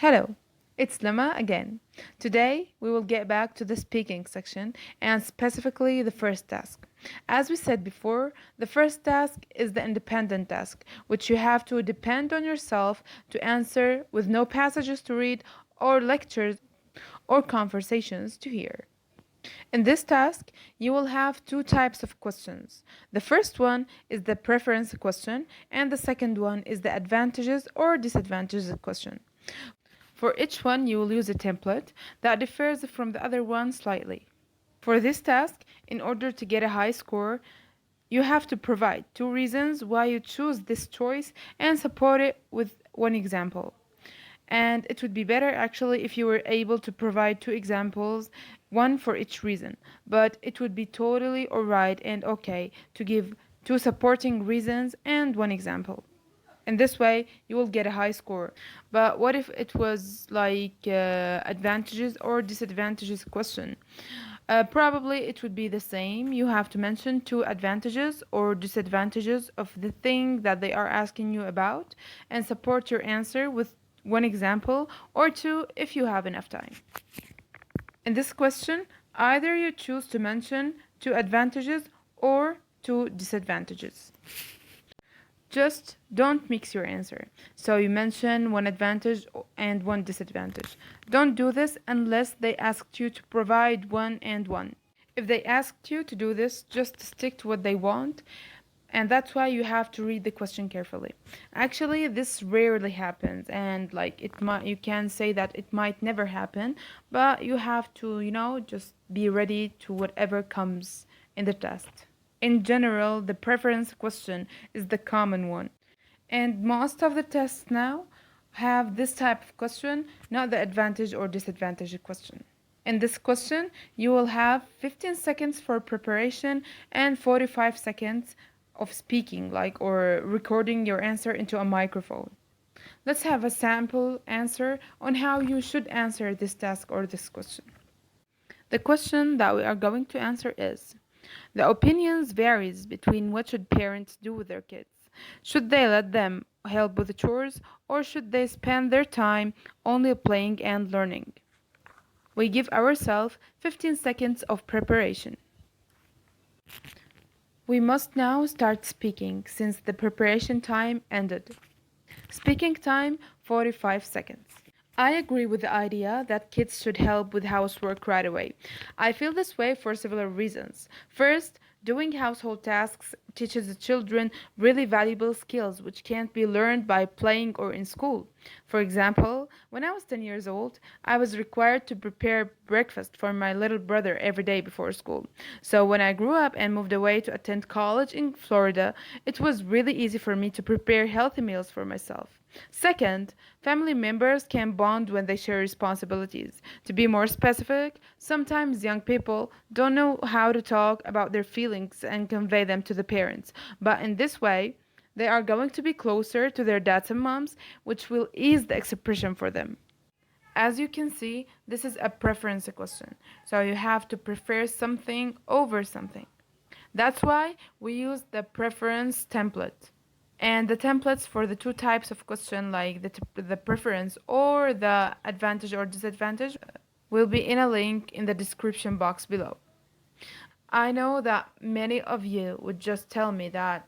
Hello, it's Lama again. Today we will get back to the speaking section and specifically the first task. As we said before, the first task is the independent task, which you have to depend on yourself to answer with no passages to read or lectures or conversations to hear. In this task, you will have two types of questions. The first one is the preference question, and the second one is the advantages or disadvantages question. For each one, you will use a template that differs from the other one slightly. For this task, in order to get a high score, you have to provide two reasons why you choose this choice and support it with one example. And it would be better actually if you were able to provide two examples, one for each reason. But it would be totally alright and okay to give two supporting reasons and one example. In this way, you will get a high score. But what if it was like advantages or disadvantages question? Probably it would be the same. You have to mention two advantages or disadvantages of the thing that they are asking you about and support your answer with one example or two if you have enough time. In this question, either you choose to mention two advantages or two disadvantages. Just don't mix your answer. So you mention one advantage and one disadvantage. Don't do this unless they asked you to provide one and one. If they asked you to do this, just stick to what they want. And that's why you have to read the question carefully. Actually, this rarely happens, and like you can say that it might never happen, but you have to, just be ready to whatever comes in the test. In general, the preference question is the common one. And most of the tests now have this type of question, not the advantage or disadvantage question. In this question, you will have 15 seconds for preparation and 45 seconds of speaking, or recording your answer into a microphone. Let's have a sample answer on how you should answer this task or this question. The question that we are going to answer is: the opinions varies between what should parents do with their kids. Should they let them help with the chores or should they spend their time only playing and learning? We give ourselves 15 seconds of preparation. We must now start speaking since the preparation time ended. Speaking time 45 seconds. I agree with the idea that kids should help with housework right away. I feel this way for several reasons. First, doing household tasks teaches the children really valuable skills which can't be learned by playing or in school. For example, when I was 10 years old, I was required to prepare breakfast for my little brother every day before school. So when I grew up and moved away to attend college in Florida, it was really easy for me to prepare healthy meals for myself. Second, family members can bond when they share responsibilities. To be more specific, sometimes young people don't know how to talk about their feelings and convey them to the parents, but in this way, they are going to be closer to their dads and moms, which will ease the expression for them. As you can see, this is a preference question, so you have to prefer something over something. That's why we use the preference template. And the templates for the two types of question, like the preference or the advantage or disadvantage, will be in a link in the description box below. I know that many of you would just tell me that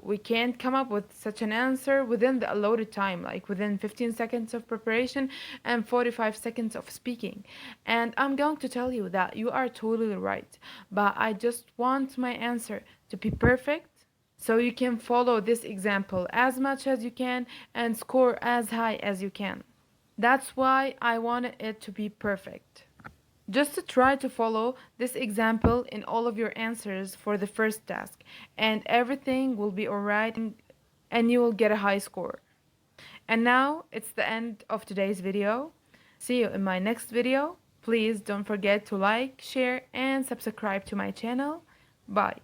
we can't come up with such an answer within the allotted time, like within 15 seconds of preparation and 45 seconds of speaking. And I'm going to tell you that you are totally right, but I just want my answer to be perfect so you can follow this example as much as you can and score as high as you can. That's why I wanted it to be perfect. Just to try to follow this example in all of your answers for the first task, and everything will be alright and you will get a high score. And now it's the end of today's video. See you in my next video. Please don't forget to like, share, and subscribe to my channel. Bye.